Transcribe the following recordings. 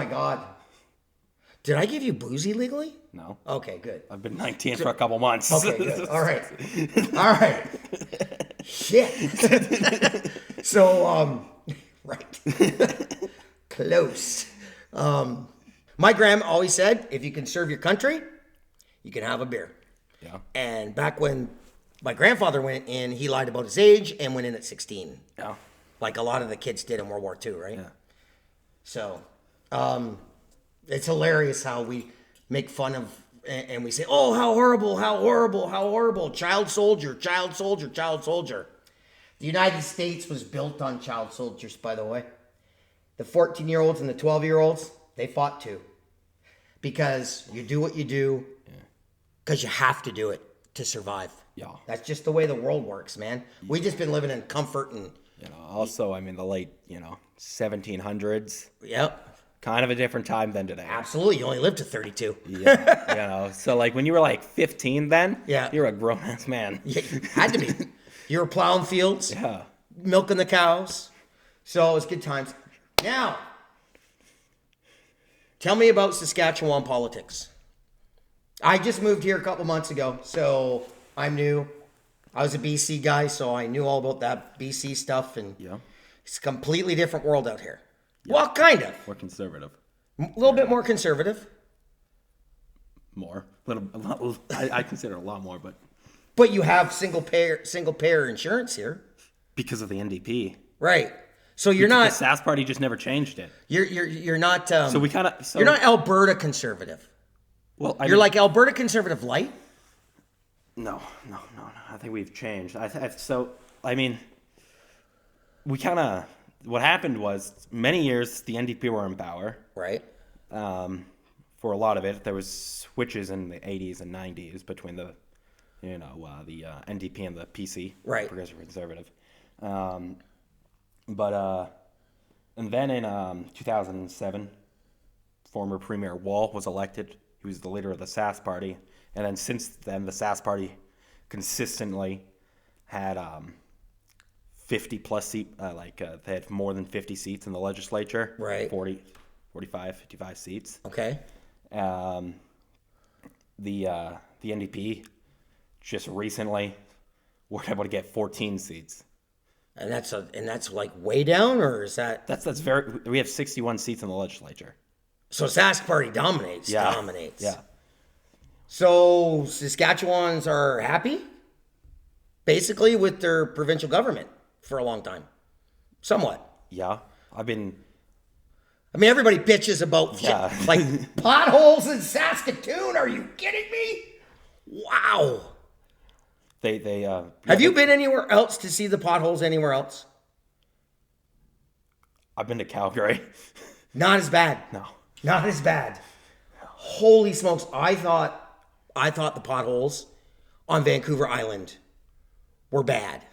my God. Did I give you boozy legally? No. Okay, good. I've been 19 for a couple months. Okay, good. All right. All right. Shit. So, right. Close. My grandma always said, if you can serve your country, you can have a beer. Yeah. And back when my grandfather went in, he lied about his age and went in at 16. Yeah. Like a lot of the kids did in World War II, right? Yeah. So, it's hilarious how we make fun of, and we say, oh, how horrible, how horrible, how horrible. Child soldier, child soldier, child soldier. The United States was built on child soldiers, by the way. The 14-year-olds and the 12-year-olds, they fought too. Because you do what you do because you have to do it to survive. Yeah. That's just the way the world works, man. We just been living in comfort and... Also, the late, 1700s. Yep. Kind of a different time than today. Absolutely. You only lived to 32. Yeah. So, when you were 15 then, you're a grown-ass man. Yeah, you had to be. You were plowing fields. Yeah. Milking the cows. So it was good times. Now, tell me about Saskatchewan politics. I just moved here a couple months ago, so I'm new. I was a BC guy, so I knew all about that BC stuff, and it's a completely different world out here. Yeah. Well, kind of. More conservative. A little bit more conservative. More. I consider a lot more, but... But you have single payer insurance here. Because of the NDP. Right. So you're not... The Sask party just never changed it. You're not... so we kind of... You're not Alberta conservative. Well, you're like Alberta conservative light? No. I think we've changed. We kind of... What happened was, many years, the NDP were in power. Right. For a lot of it, there was switches in the 80s and 90s between the NDP and the PC. Right. Progressive Conservative. And then in 2007, former Premier Wall was elected. He was the leader of the Sask party. And then since then, the Sask party consistently had 50 plus seat, they had more than 50 seats in the legislature. Right. 40, 45, 55 seats. Okay. The NDP just recently were able to get 14 seats. And that's like way down, or is that? We have 61 seats in the legislature. So Sask party dominates. Yeah. Dominates. Yeah. So Saskatchewans are happy, basically, with their provincial government for a long time, somewhat. Yeah. Everybody bitches about like potholes in Saskatoon. Are you kidding me? Wow. Have you been anywhere else to see the potholes anywhere else? I've been to Calgary. Not as bad. No. Not as bad. Holy smokes. I thought the potholes on Vancouver Island were bad.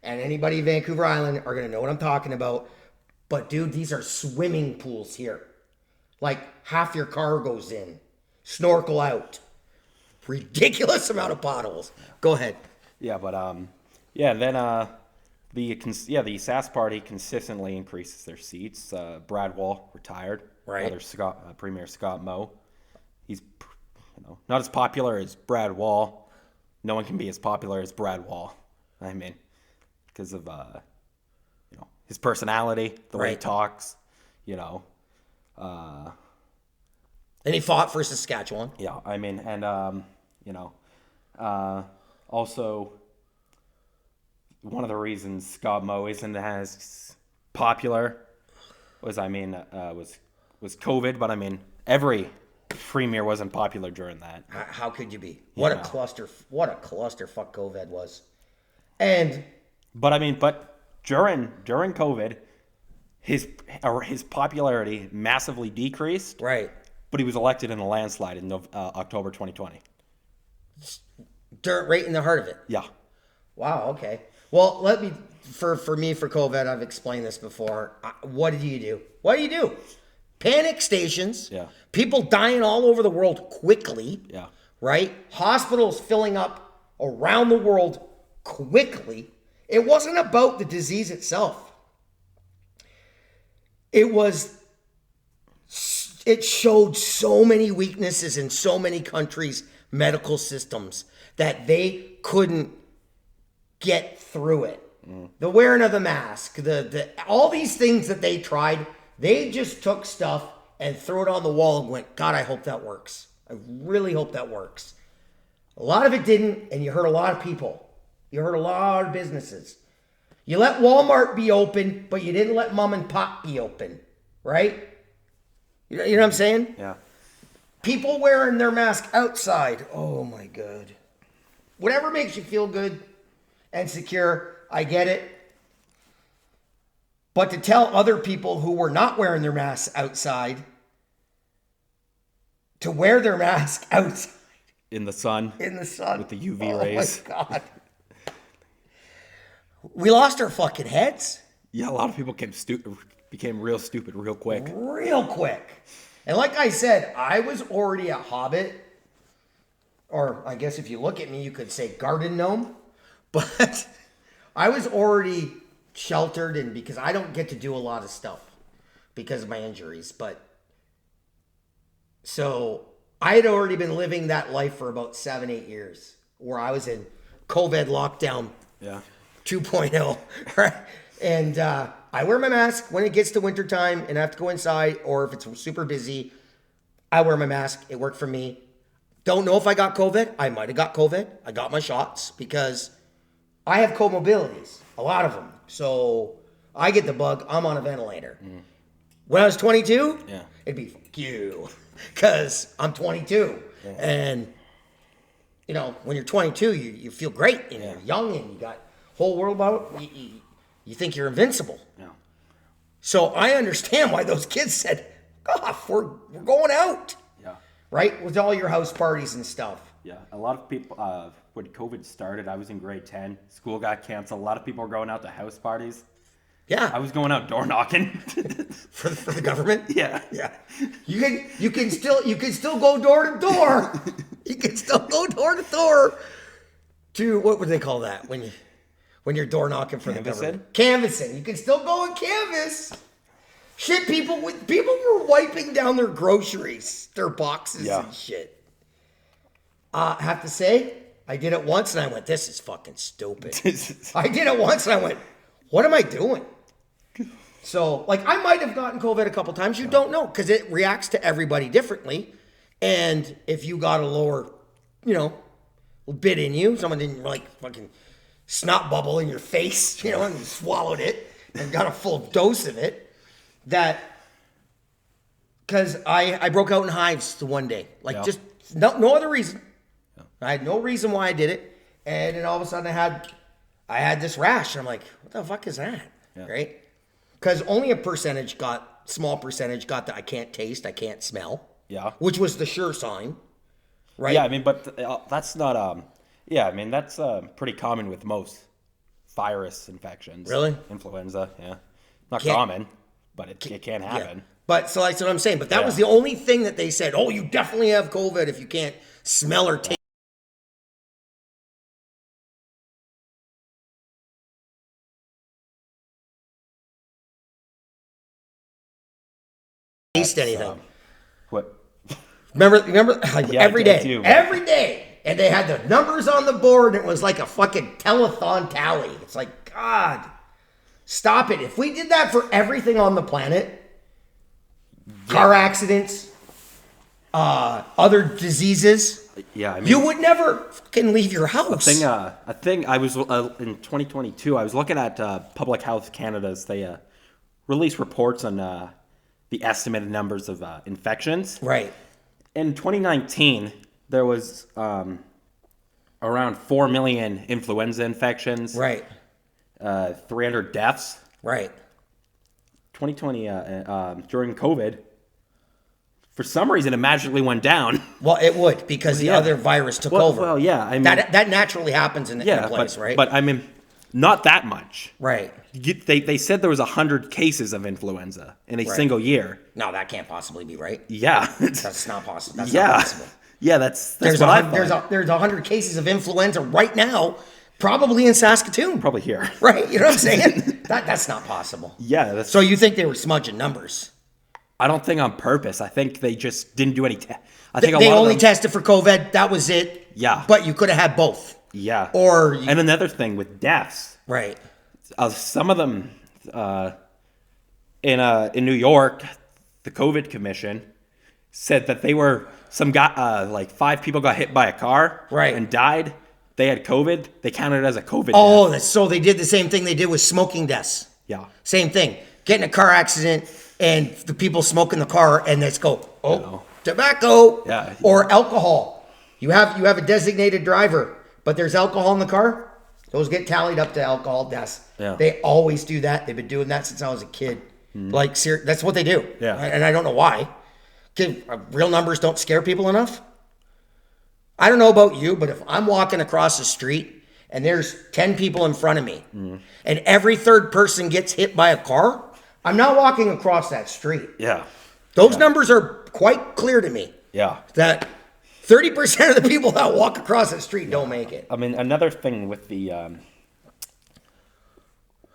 And anybody in Vancouver Island are going to know what I'm talking about. But dude, these are swimming pools here. Like half your car goes in. Snorkel out. Ridiculous amount of potholes. Go ahead. Yeah, but then the Sask party consistently increases their seats. Brad Wall retired. Right. Premier Scott Moe. He's not as popular as Brad Wall. No one can be as popular as Brad Wall. Because of his personality, the way he talks, And he fought for Saskatchewan. Yeah, also, one of the reasons Scott Moe isn't as popular was COVID, but every premier wasn't popular during that. How could you be? What a clusterfuck COVID was. But during COVID, his popularity massively decreased. Right. But he was elected in a landslide in October 2020. Right in the heart of it. Yeah. Wow. Okay. Well, for COVID, I've explained this before. What do you do? Panic stations. Yeah. People dying all over the world quickly. Yeah. Right? Hospitals filling up around the world quickly. It wasn't about the disease itself. It was it showed so many weaknesses in so many countries' medical systems that they couldn't get through it. The wearing of the mask, the all these things that they tried, they just took stuff and threw it on the wall and went, God, I hope that works. I really hope that works. A lot of it didn't, and you hurt a lot of people. You hurt a lot of businesses. You let Walmart be open, but you didn't let mom and pop be open, right? You know what I'm saying? Yeah. People wearing their mask outside. Oh my God. Whatever makes you feel good and secure, I get it. But to tell other people who were not wearing their masks outside to wear their mask outside. In the sun. With the UV rays. Oh my God. We lost our fucking heads. Yeah, a lot of people became real stupid real quick. Real quick. And like I said, I was already a hobbit. Or I guess if you look at me, you could say garden gnome. But I was already sheltered, and because I don't get to do a lot of stuff because of my injuries. But so I had already been living that life for about 7-8 years where I was in COVID lockdown 2.0, right? And I wear my mask when it gets to wintertime and I have to go inside, or if it's super busy, I wear my mask. It worked for me. Don't know if I got COVID. I might have got COVID. I got my shots because I have comorbidities, a lot of them. So I get the bug. I'm on a ventilator. When I was 22, it'd be fuck you, because I'm 22. And, you know, when you're 22, you feel great and you're young and you got whole world about you think you're invincible. So I understand why those kids said, "Gosh, we're going out." Right? With all your house parties and stuff. Yeah, a lot of people, when COVID started, I was in grade 10. School got canceled. A lot of people were going out to house parties. Yeah. I was going out door knocking. for the government? Yeah. Yeah. You can still go door to door. You can still go door to door to, what would they call that when you're door knocking for the government? Canvassing. You can still go and canvass. Shit, people were wiping down their groceries, their boxes and shit. I have to say, I did it once and I went, this is fucking stupid. I did it once and I went, what am I doing? So, like, I might have gotten COVID a couple times. You don't know, because it reacts to everybody differently. And if you got a lower, bit in you, someone didn't like fucking snot bubble in your face, and you swallowed it and got a full dose of it. That, because I broke out in hives the one day, just no other reason. I had no reason why I did it, and then all of a sudden I had this rash, and I'm like, what the fuck is that? Right? Because only small percentage got that I can't taste, I can't smell. Yeah. Which was the sure sign, right? Yeah, I mean, but that's not that's pretty common with most virus infections. Really? Influenza, not common. But it can happen. Yeah. But so that's what I'm saying. But that was the only thing that they said, oh, you definitely have COVID if you can't smell or taste anything. What? Remember every day. Every day. And they had the numbers on the board, and it was like a fucking telethon tally. It's like, God, stop it. If we did that for everything on the planet, car accidents, other diseases, you would never fucking leave your house. A thing I was in 2022, I was looking at Public Health Canada's, they release reports on the estimated numbers of infections. Right. In 2019, there was around 4 million influenza infections. Right. 300 deaths. Right. 2020, during COVID, for some reason, it magically went down. Well, it would, because the other virus took over. Well, yeah. I mean, that naturally happens in a place, right? But I mean, not that much. Right. They said there was 100 cases of influenza in a single year. No, that can't possibly be right. Yeah. That's not possible. That's not possible. Yeah, that's what I thought. There's 100 cases of influenza right now, probably in Saskatoon. Probably here. Right, you know what I'm saying? That's not possible. Yeah. So you think they were smudging numbers? I don't think on purpose. I think they just didn't do any. I think They a lot only of them, tested for COVID. That was it. Yeah. But you could have had both. Yeah. And another thing with deaths. Right. Some of them in New York, the COVID commission said that they were some guy like 5 people got hit by a car and died. They had COVID. They counted it as a COVID death. So they did the same thing they did with smoking deaths. Yeah. Same thing. Get in a car accident and the people smoke in the car and let's go, tobacco or alcohol. You have a designated driver, but there's alcohol in the car. Those get tallied up to alcohol deaths. Yeah. They always do that. They've been doing that since I was a kid. Like, that's what they do. Yeah. And I don't know why. Real numbers don't scare people enough. I don't know about you, but if I'm walking across the street and there's 10 people in front of me and every third person gets hit by a car, I'm not walking across that street. Yeah. Those numbers are quite clear to me. Yeah. That 30% of the people that walk across the street don't make it. I mean, another thing with the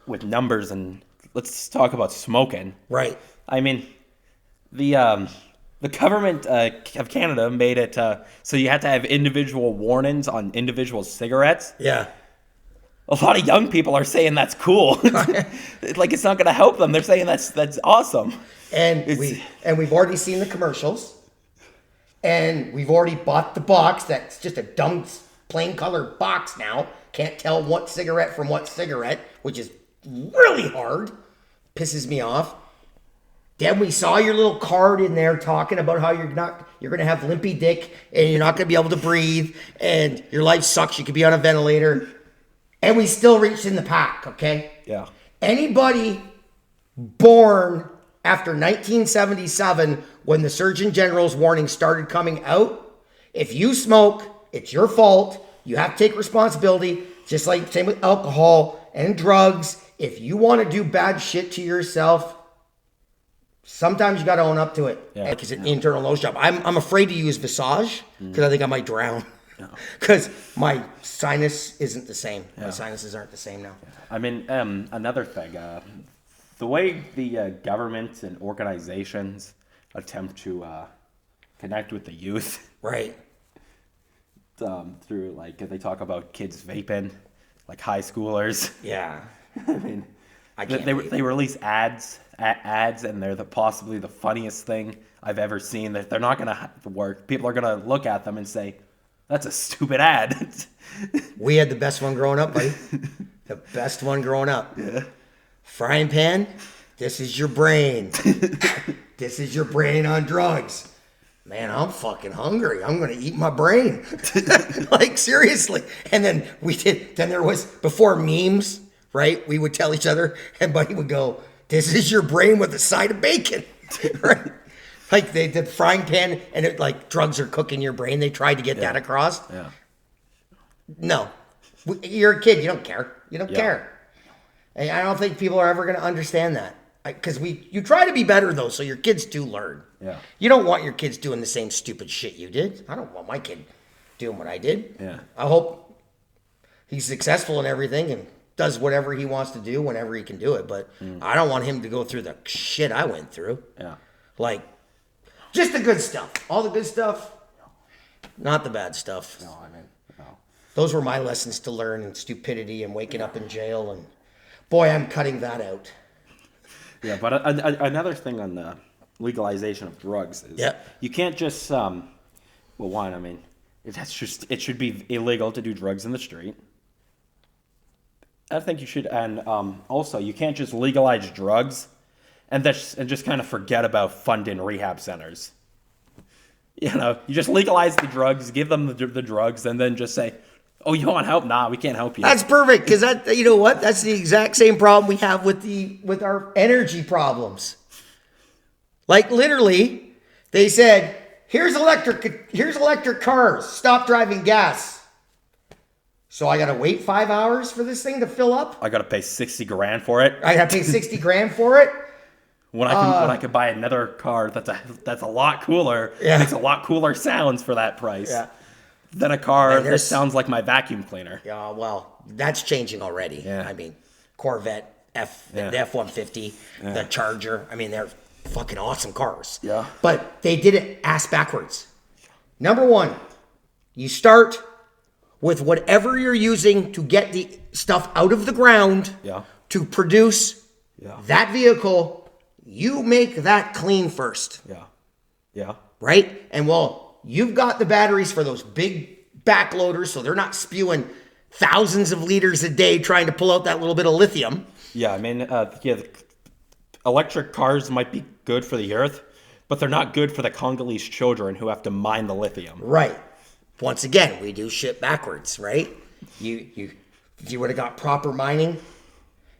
with numbers, and let's talk about smoking. Right. I mean, the government of Canada made it so you had to have individual warnings on individual cigarettes. Yeah. A lot of young people are saying that's cool. Like, it's not going to help them. They're saying that's awesome. And we've already seen the commercials. And we've already bought the box. That's just a dumb, plain colored box now. Can't tell what cigarette from what cigarette, which is really hard. Pisses me off. Then we saw your little card in there talking about how you're going to have limpy dick and you're not going to be able to breathe and your life sucks. You could be on a ventilator. And we still reached in the pack, okay? Yeah. Anybody born after 1977, when the Surgeon General's warning started coming out, if you smoke, it's your fault. You have to take responsibility, just like same with alcohol and drugs. If you want to do bad shit to yourself, sometimes you got to own up to it. Yeah. Like it's an internal nose job. I'm afraid to use Visage because I think I might drown. Because my sinus isn't the same. Yeah. My sinuses aren't the same now. I mean, another thing, the way the governments and organizations attempt to connect with the youth, right? Through like they talk about kids vaping, like high schoolers. Yeah, I mean, they release ads, and they're possibly the funniest thing I've ever seen. That they're not gonna work. People are gonna look at them and say, "That's a stupid ad." We had the best one growing up, buddy. The best one growing up. Yeah. Frying pan, this is your brain. This is your brain on drugs. Man, I'm fucking hungry. I'm going to eat my brain. Like, seriously. And then there was, before memes, right? We would tell each other, and Buddy would go, this is your brain with a side of bacon. Right? Like, the frying pan, and it, like, drugs are cooking your brain. They tried to get that across. Yeah. No. You're a kid. You don't care. You don't care. And I don't think people are ever going to understand that. Because you try to be better, though, so your kids do learn. Yeah. You don't want your kids doing the same stupid shit you did. I don't want my kid doing what I did. Yeah. I hope he's successful in everything and does whatever he wants to do whenever he can do it. But I don't want him to go through the shit I went through. Yeah. Like, just the good stuff. All the good stuff, not the bad stuff. No, I mean, no. Those were my lessons to learn, and stupidity and waking up in jail. And boy, I'm cutting that out. Yeah, but another thing on the legalization of drugs is you can't just one, I mean, it should be illegal to do drugs in the street. I think you should, and also you can't just legalize drugs and just kind of forget about funding rehab centers. You know, you just legalize the drugs, give them the drugs, and then just say, "Oh, you want help? Nah, we can't help you." That's perfect, because you know what? That's the exact same problem we have with our energy problems. Like, literally, they said, "Here's electric cars. Stop driving gas." So I gotta wait 5 hours for this thing to fill up. I gotta pay $60,000 for it. I gotta pay $60,000 for it. When I could buy another car that's a lot cooler, makes a lot cooler sounds for that price. Yeah. Than a car that sounds like my vacuum cleaner. Yeah, well, that's changing already. Yeah. I mean, Corvette, the F-150, the Charger. I mean, fucking awesome cars. Yeah. But they did it ass backwards. Number one, you start with whatever you're using to get the stuff out of the ground to produce that vehicle. You make that clean first. Yeah. Right? And well, you've got the batteries for those big backloaders, so they're not spewing thousands of liters a day trying to pull out that little bit of lithium. Yeah, I mean, electric cars might be good for the earth, but they're not good for the Congolese children who have to mine the lithium. Right. Once again, we do shit backwards, right? You would have got proper mining,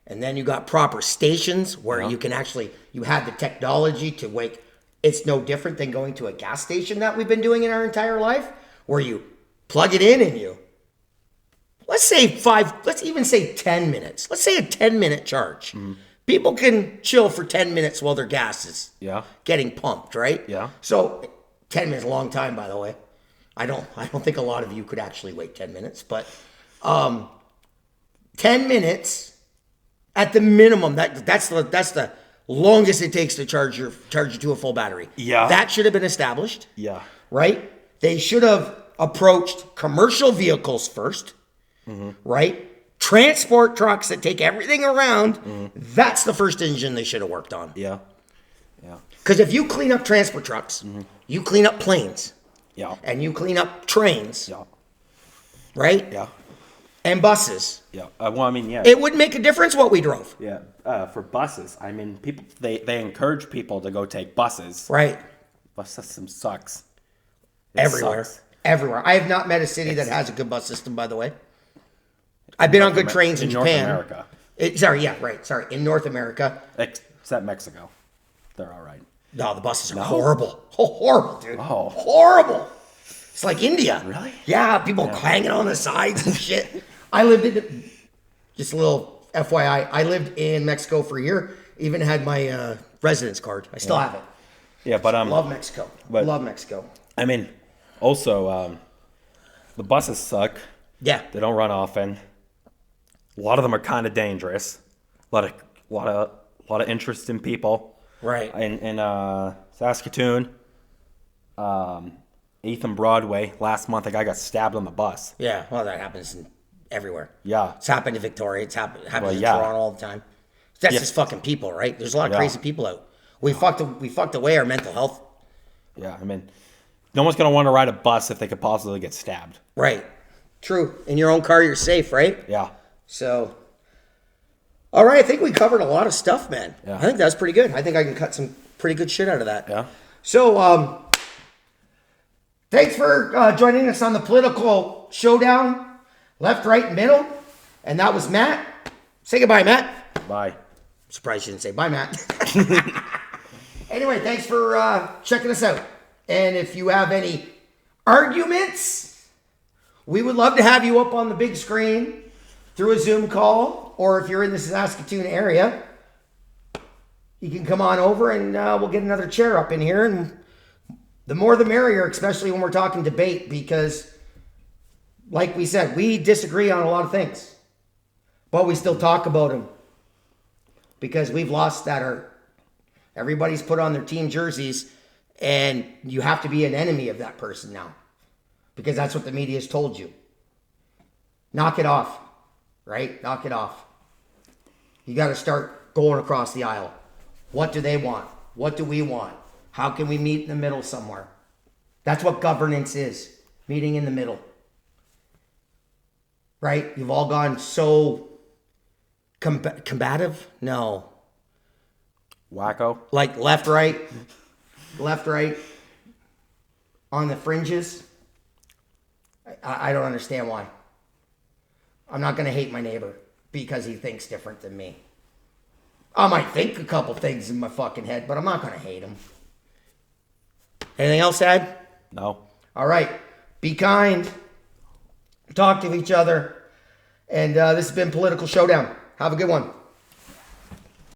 and then you got proper stations where you can actually, you had the technology to wake. It's no different than going to a gas station that we've been doing in our entire life, where you plug it in and let's even say 10 minutes. Let's say a 10-minute charge. Mm-hmm. People can chill for 10 minutes while their gas is getting pumped, right? Yeah. So 10 minutes is a long time, by the way. I don't think a lot of you could actually wait 10 minutes, but 10 minutes at the minimum, that's the longest it takes to charge you to a full battery. Yeah. That should have been established. Yeah. Right? They should have approached commercial vehicles first. Mm-hmm. Right? Transport trucks that take everything around. Mm-hmm. That's the first engine they should have worked on. Yeah. Because if you clean up transport trucks, you clean up planes. Yeah. And you clean up trains. Yeah. Right? Yeah. And buses. Yeah. Well, I mean, yeah. It would make a difference what we drove. Yeah. For buses, I mean, people they encourage people to go take buses. Right. Bus system sucks. Everywhere. I have not met a city that has a good bus system, by the way. I've been on good trains in Japan. North America. In North America. Except Mexico. They're all right. No, the buses are horrible. Horrible, dude. Oh. Horrible. It's like India. Really? Yeah, people hanging on the sides and shit. I lived in, just a little FYI, I lived in Mexico for a year. Even had my residence card. I still have it. Yeah, but love Mexico. Love Mexico. I mean, also, the buses suck. Yeah. They don't run often. A lot of them are kind of dangerous. A lot of interest in people. Right. In Saskatoon, 8th and Broadway, last month a guy got stabbed on the bus. Yeah, well, that happens everywhere. Yeah. It's happened to Victoria. It's happened in Toronto all the time. That's just fucking people, right? There's a lot of crazy people out. We fucked away our mental health. Yeah, I mean, no one's going to want to ride a bus if they could possibly get stabbed. Right. True. In your own car, you're safe, right? Yeah. So, all right, I think we covered a lot of stuff, man. Yeah. I think that's pretty good. I think I can cut some pretty good shit out of that. Yeah. So, thanks for joining us on the political showdown, left, right, and middle. And that was Matt. Say goodbye, Matt. Bye. Surprised you didn't say bye, Matt. Anyway, thanks for checking us out. And if you have any arguments, we would love to have you up on the big screen through a Zoom call, or if you're in the Saskatoon area, you can come on over and we'll get another chair up in here. And the more the merrier, especially when we're talking debate, because like we said, we disagree on a lot of things, but we still talk about them because we've lost that art. Everybody's put on their team jerseys, and you have to be an enemy of that person now because that's what the media has told you. Knock it off, right? Knock it off. You got to start going across the aisle. What do they want? What do we want? How can we meet in the middle somewhere? That's what governance is, meeting in the middle. Right? You've all gone so combative? No. Wacko? Like left, right, on the fringes. I don't understand why. I'm not going to hate my neighbor because he thinks different than me. I might think a couple things in my fucking head, but I'm not going to hate him. Anything else, Ed? No. All right. Be kind. Talk to each other. And this has been Political Showdown. Have a good one.